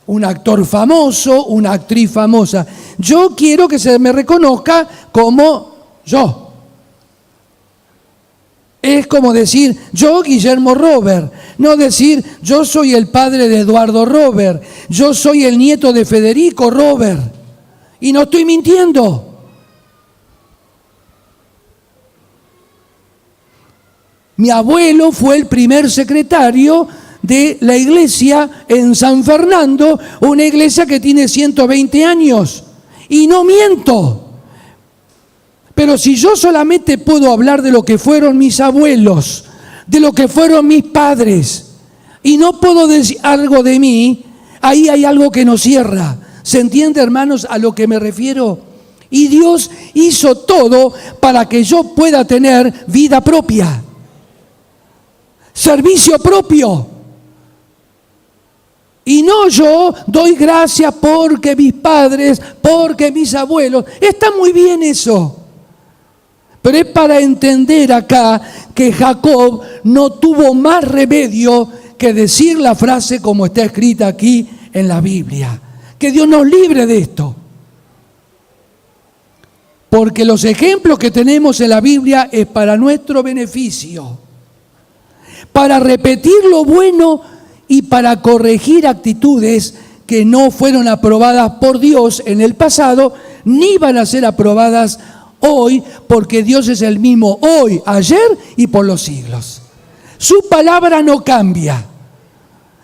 un actor famoso, una actriz famosa. Yo quiero que se me reconozca como yo. Es como decir, yo Guillermo Robert, no decir, yo soy el padre de Eduardo Robert, yo soy el nieto de Federico Robert. Y no estoy mintiendo. Mi abuelo fue el primer secretario de la iglesia en San Fernando, una iglesia que tiene 120 años. Y no miento. Pero si yo solamente puedo hablar de lo que fueron mis abuelos, de lo que fueron mis padres, y no puedo decir algo de mí, ahí hay algo que nos cierra. ¿Se entiende, hermanos, a lo que me refiero? Y Dios hizo todo para que yo pueda tener vida propia, servicio propio. Y no yo doy gracias porque mis padres, porque mis abuelos. Está muy bien eso. Pero es para entender acá que Jacob no tuvo más remedio que decir la frase como está escrita aquí en la Biblia. Que Dios nos libre de esto. Porque los ejemplos que tenemos en la Biblia es para nuestro beneficio. Para repetir lo bueno y para corregir actitudes que no fueron aprobadas por Dios en el pasado, ni van a ser aprobadas hoy, porque Dios es el mismo hoy, ayer y por los siglos. Su palabra no cambia.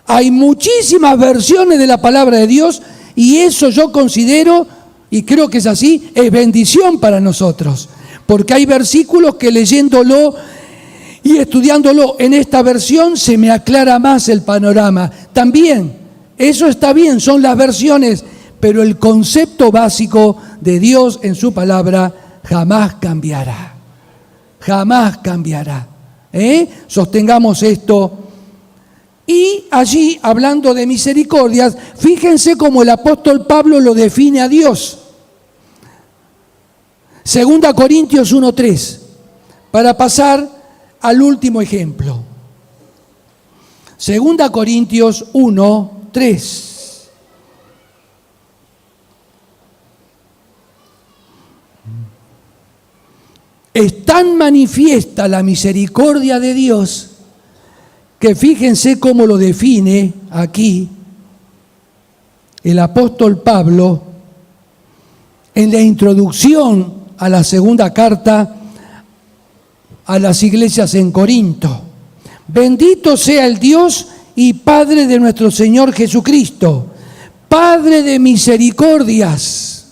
Hay muchísimas versiones de la palabra de Dios y eso yo considero, y creo que es así, es bendición para nosotros. Porque hay versículos que leyéndolo y estudiándolo en esta versión se me aclara más el panorama. También, eso está bien, son las versiones, pero el concepto básico de Dios en su palabra jamás cambiará. Jamás cambiará. Sostengamos esto. Y allí, hablando de misericordias, fíjense cómo el apóstol Pablo lo define a Dios. 2 Corintios 1:3, para pasar al último ejemplo. 2 Corintios 1:3. Es tan manifiesta la misericordia de Dios que fíjense cómo lo define aquí el apóstol Pablo en la introducción a la segunda carta a las iglesias en Corinto. Bendito sea el Dios y Padre de nuestro Señor Jesucristo, Padre de misericordias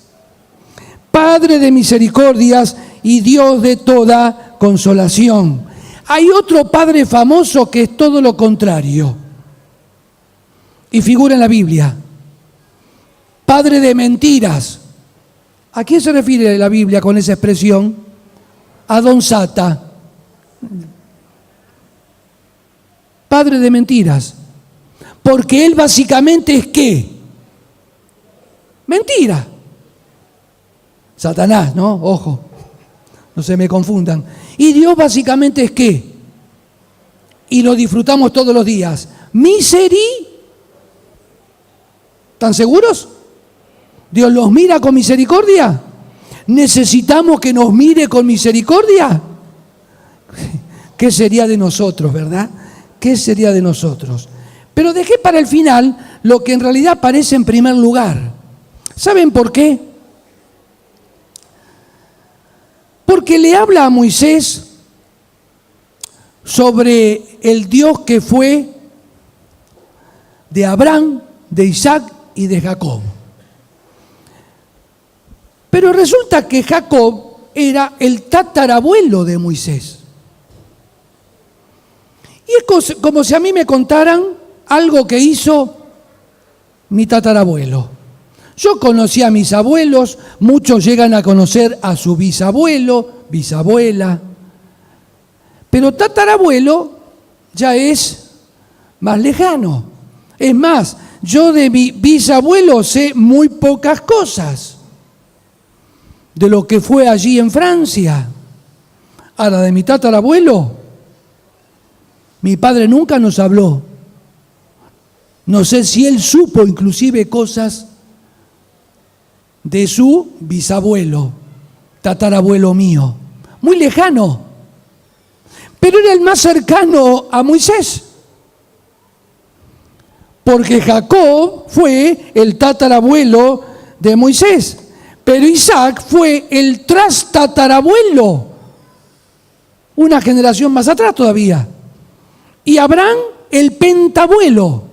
y Dios de toda consolación. Hay otro padre famoso que es todo lo contrario y figura en la Biblia. Padre de mentiras. ¿A quién se refiere la Biblia con esa expresión? A Don Sata. Padre de mentiras. Porque él básicamente es ¿qué? Mentira. Satanás, ¿no? Ojo, no se me confundan. Y Dios básicamente es ¿qué? Y lo disfrutamos todos los días. ¿Están seguros? ¿Dios los mira con misericordia? ¿Necesitamos que nos mire con misericordia? ¿Qué sería de nosotros, verdad? ¿Qué sería de nosotros? Pero dejé para el final lo que en realidad aparece en primer lugar. ¿Saben por qué? Porque le habla a Moisés sobre el Dios que fue de Abraham, de Isaac y de Jacob. Pero resulta que Jacob era el tatarabuelo de Moisés. Y es como si a mí me contaran algo que hizo mi tatarabuelo. Yo conocí a mis abuelos, muchos llegan a conocer a su bisabuelo, bisabuela, pero tatarabuelo ya es más lejano. Es más, Yo de mi bisabuelo sé muy pocas cosas de lo que fue allí en Francia. Ahora, de mi tatarabuelo, mi padre nunca nos habló. No sé si él supo inclusive cosas de su bisabuelo, tatarabuelo mío, muy lejano, pero era el más cercano a Moisés, porque Jacob fue el tatarabuelo de Moisés, pero Isaac fue el trastatarabuelo, una generación más atrás todavía, y Abraham el pentabuelo.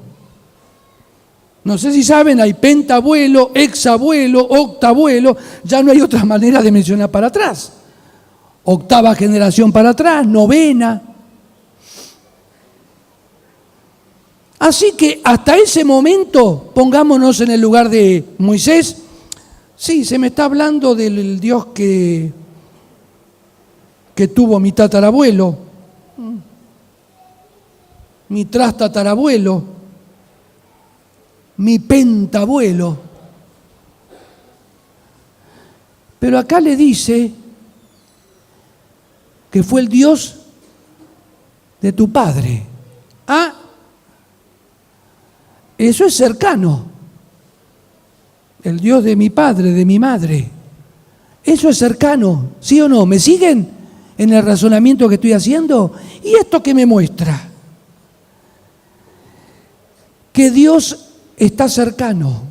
No sé si saben, hay pentabuelo, exabuelo, octabuelo, ya no hay otra manera de mencionar para atrás. Octava generación para atrás, novena. Así que hasta ese momento, pongámonos en el lugar de Moisés. Sí, se me está hablando del Dios que tuvo mi tatarabuelo, mi trastatarabuelo, mi pentabuelo. Pero acá le dice que fue el Dios de tu padre. Ah, eso es cercano. El Dios de mi padre, de mi madre. Eso es cercano, ¿sí o no? ¿Me siguen en el razonamiento que estoy haciendo? ¿Y esto qué me muestra? Que Dios está cercano.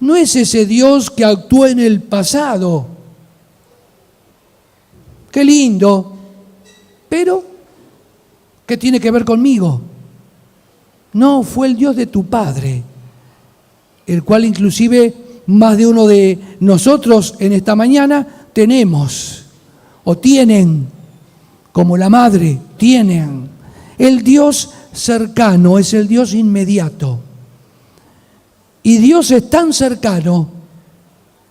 No es ese Dios que actuó en el pasado. Qué lindo, pero ¿qué tiene que ver conmigo? No, fue el Dios de tu padre, el cual inclusive más de uno de nosotros en esta mañana tenemos o tienen, como la madre, tienen. El Dios cercano es el Dios inmediato. Y Dios es tan cercano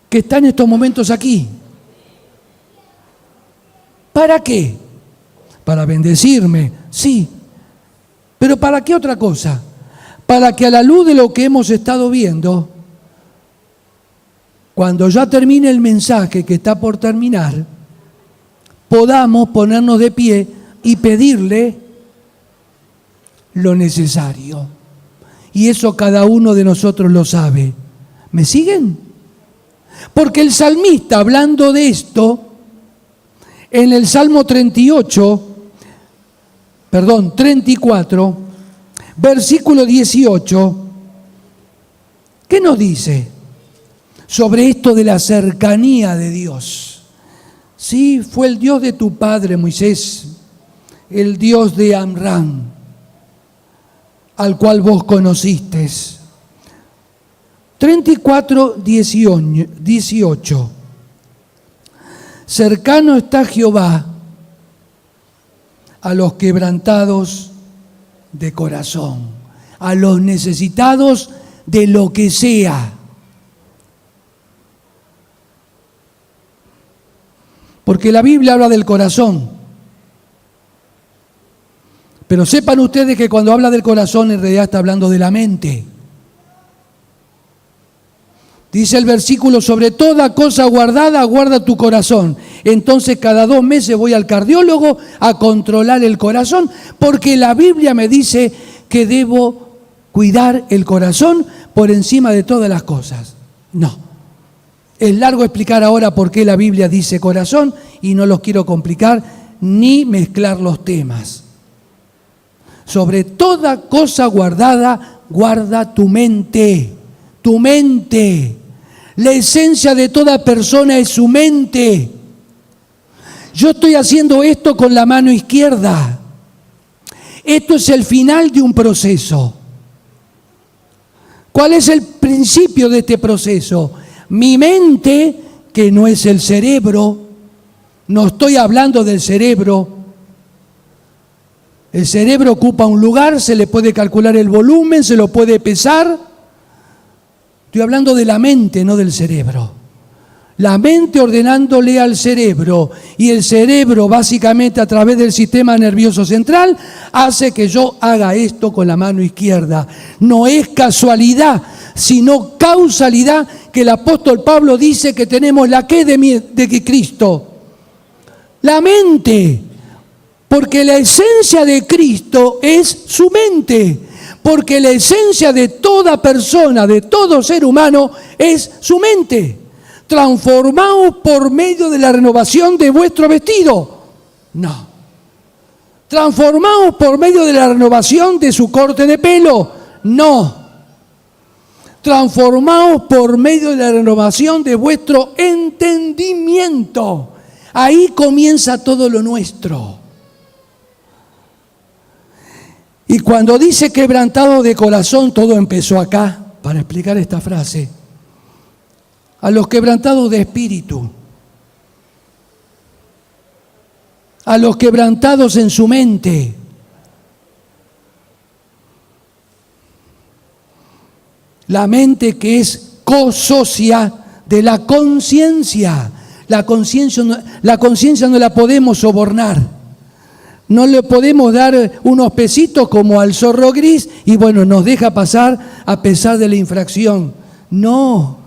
que está en estos momentos aquí. ¿Para qué? Para bendecirme, sí. ¿Pero para qué otra cosa? Para que a la luz de lo que hemos estado viendo, cuando ya termine el mensaje que está por terminar, podamos ponernos de pie y pedirle lo necesario. Y eso cada uno de nosotros lo sabe. ¿Me siguen? Porque el salmista, hablando de esto, en el Salmo 34, versículo 18, ¿qué nos dice sobre esto de la cercanía de Dios? Sí, fue el Dios de tu padre Moisés, el Dios de Amram, al cual vos conociste. 34, 18. Cercano está Jehová a los quebrantados de corazón, a los necesitados de lo que sea. Porque la Biblia habla del corazón. Pero sepan ustedes que cuando habla del corazón en realidad está hablando de la mente. Dice el versículo, sobre toda cosa guardada, guarda tu corazón. Entonces cada 2 meses voy al cardiólogo a controlar el corazón, porque la Biblia me dice que debo cuidar el corazón por encima de todas las cosas. No. Es largo explicar ahora por qué la Biblia dice corazón y no los quiero complicar ni mezclar los temas. Sobre toda cosa guardada, guarda tu mente. Tu mente. La esencia de toda persona es su mente. Yo estoy haciendo esto con la mano izquierda. Esto es el final de un proceso. ¿Cuál es el principio de este proceso? Mi mente, que no es el cerebro, no estoy hablando del cerebro. El cerebro ocupa un lugar, se le puede calcular el volumen, se lo puede pesar. Estoy hablando de la mente, no del cerebro. La mente ordenándole al cerebro, y el cerebro básicamente a través del sistema nervioso central hace que yo haga esto con la mano izquierda. No es casualidad, sino causalidad que el apóstol Pablo dice que tenemos la que de Cristo. La mente, porque la esencia de Cristo es su mente, porque la esencia de toda persona, de todo ser humano es su mente. Transformaos por medio de la renovación de vuestro vestido. No. Transformaos por medio de la renovación de su corte de pelo. No. Transformaos por medio de la renovación de vuestro entendimiento. Ahí comienza todo lo nuestro. Y cuando dice quebrantado de corazón, todo empezó acá, para explicar esta frase. A los quebrantados de espíritu, a los quebrantados en su mente, la mente que es cosocia de la conciencia. La conciencia no la podemos sobornar, no le podemos dar unos pesitos como al zorro gris y bueno, nos deja pasar a pesar de la infracción. No.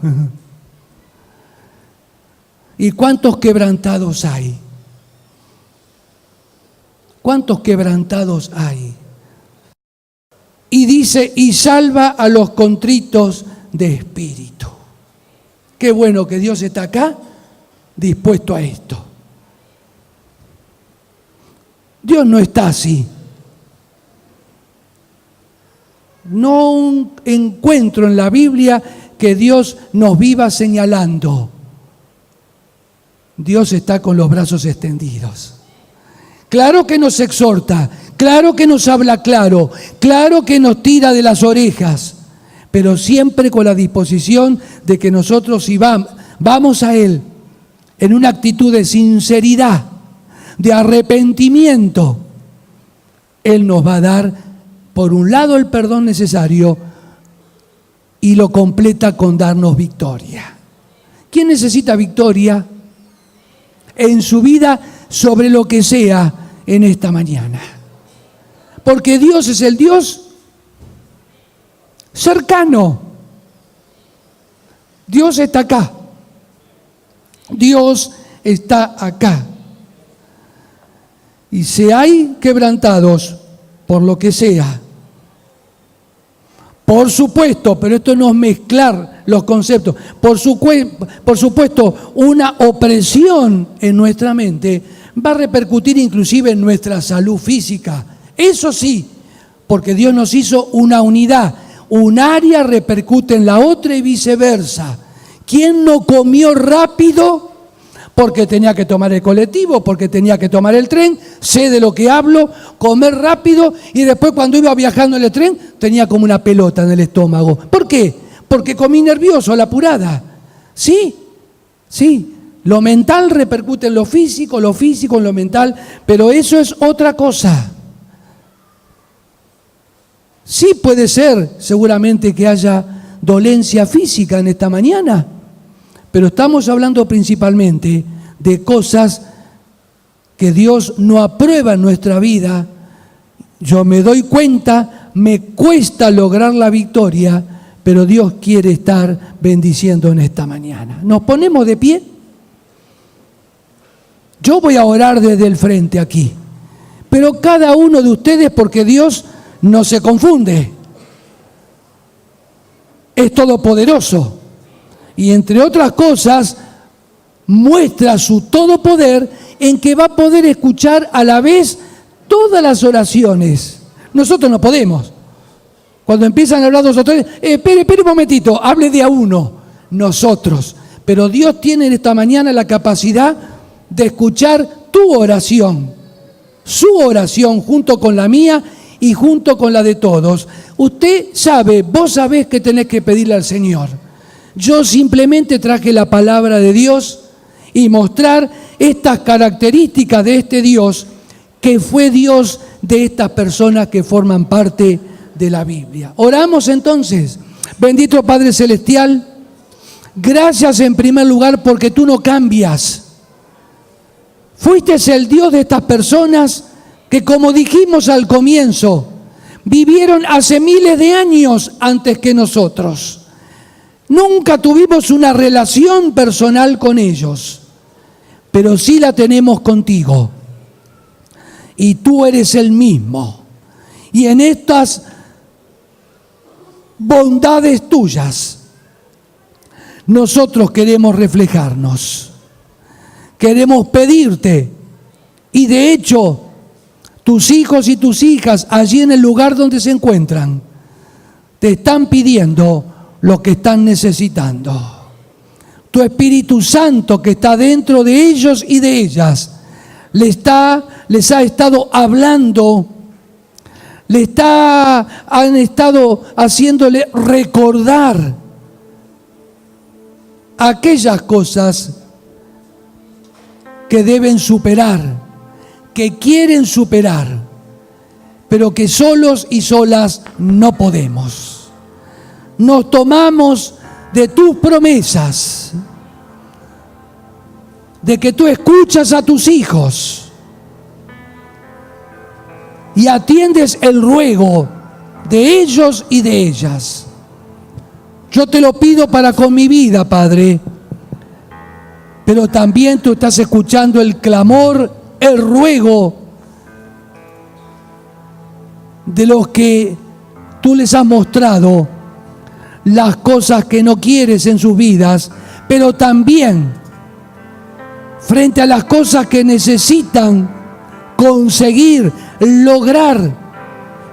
¿Y cuántos quebrantados hay? ¿Cuántos quebrantados hay? Y dice, y salva a los contritos de espíritu. Qué bueno que Dios está acá, dispuesto a esto. Dios no está así. No encuentro en la Biblia que Dios nos viva señalando. Dios está con los brazos extendidos. Claro que nos exhorta, claro que nos habla claro, claro que nos tira de las orejas, pero siempre con la disposición de que nosotros si vamos a Él en una actitud de sinceridad, de arrepentimiento, Él nos va a dar, por un lado, el perdón necesario y lo completa con darnos victoria. ¿Quién necesita victoria en su vida sobre lo que sea en esta mañana? Porque Dios es el Dios cercano. Dios está acá. Dios está acá. Y si hay quebrantados por lo que sea, por supuesto, pero esto no es mezclar los conceptos, por supuesto, una opresión en nuestra mente va a repercutir inclusive en nuestra salud física. Eso sí, porque Dios nos hizo una unidad. Un área repercute en la otra y viceversa. ¿Quién no comió rápido porque tenía que tomar el colectivo, porque tenía que tomar el tren? Sé de lo que hablo, comer rápido y después cuando iba viajando en el tren tenía como una pelota en el estómago. ¿Por qué? Porque comí nervioso, a la apurada. Sí, sí. Lo mental repercute en lo físico en lo mental, pero eso es otra cosa. Sí puede ser, seguramente, que haya dolencia física en esta mañana, pero estamos hablando principalmente de cosas que Dios no aprueba en nuestra vida. Yo me doy cuenta, me cuesta lograr la victoria, pero Dios quiere estar bendiciendo en esta mañana. ¿Nos ponemos de pie? Yo voy a orar desde el frente aquí, pero cada uno de ustedes, porque Dios no se confunde, es todopoderoso y entre otras cosas muestra su todopoder en que va a poder escuchar a la vez todas las oraciones. Nosotros no podemos. Cuando empiezan a hablar nosotros, espere un momentito, hable de a uno, nosotros. Pero Dios tiene en esta mañana la capacidad de escuchar tu oración, su oración junto con la mía y junto con la de todos. Usted sabe, vos sabés que tenés que pedirle al Señor. Yo simplemente traje la palabra de Dios y mostrar estas características de este Dios que fue Dios de estas personas que forman parte de la Biblia. Oramos entonces. Bendito Padre Celestial, Gracias en primer lugar porque tú no cambias. Fuiste el Dios de estas personas que, como dijimos al comienzo, vivieron hace miles de años antes que nosotros. Nunca tuvimos una relación personal con ellos, pero sí la tenemos contigo. Y tú eres el mismo. Y en estas bondades tuyas, nosotros queremos reflejarnos. Queremos pedirte, y de hecho, tus hijos y tus hijas allí en el lugar donde se encuentran, te están pidiendo lo que están necesitando. Tu Espíritu Santo que está dentro de ellos y de ellas, les ha estado hablando, han estado haciéndole recordar aquellas cosas que deben superar, que quieren superar, pero que solos y solas no podemos. Nos tomamos de tus promesas, de que tú escuchas a tus hijos y atiendes el ruego de ellos y de ellas. Yo te lo pido para con mi vida, Padre, pero también tú estás escuchando el clamor, el ruego de los que tú les has mostrado las cosas que no quieres en sus vidas, pero también frente a las cosas que necesitan conseguir, lograr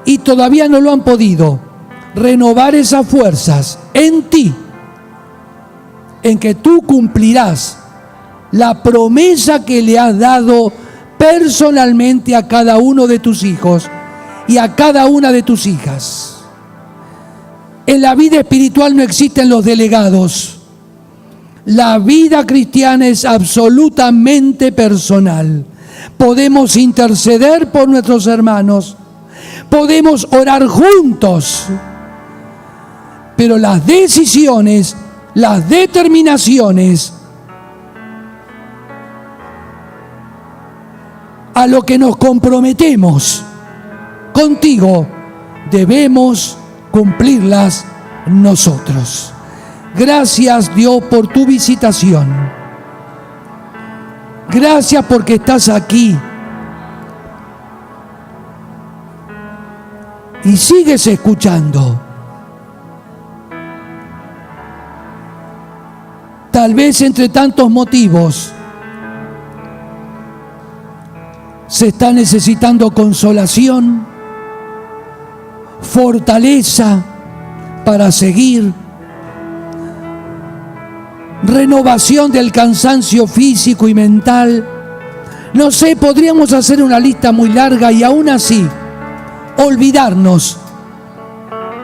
y todavía no lo han podido, renovar esas fuerzas en ti, en que tú cumplirás la promesa que le has dado personalmente a cada uno de tus hijos y a cada una de tus hijas. En la vida espiritual no existen los delegados. La vida cristiana es absolutamente personal. Podemos interceder por nuestros hermanos, podemos orar juntos, pero las decisiones, las determinaciones, a lo que nos comprometemos contigo, debemos cumplirlas nosotros. Gracias, Dios, por tu visitación. Gracias porque estás aquí y sigues escuchando. Tal vez entre tantos motivos se está necesitando consolación, fortaleza para seguir, renovación del cansancio físico y mental. No sé, podríamos hacer una lista muy larga y aún así olvidarnos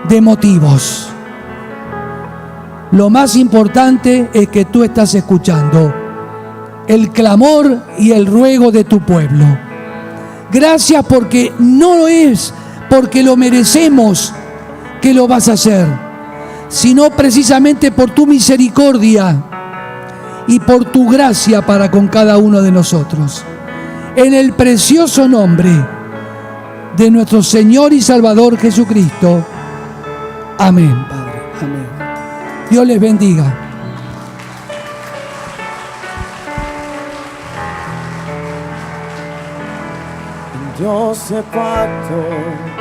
de motivos. Lo más importante es que tú estás escuchando el clamor y el ruego de tu pueblo. Gracias porque no es porque lo merecemos que lo vas a hacer, sino precisamente por tu misericordia y por tu gracia para con cada uno de nosotros. En el precioso nombre de nuestro Señor y Salvador Jesucristo. Amén, Padre. Amén. Dios les bendiga. Dios è fatto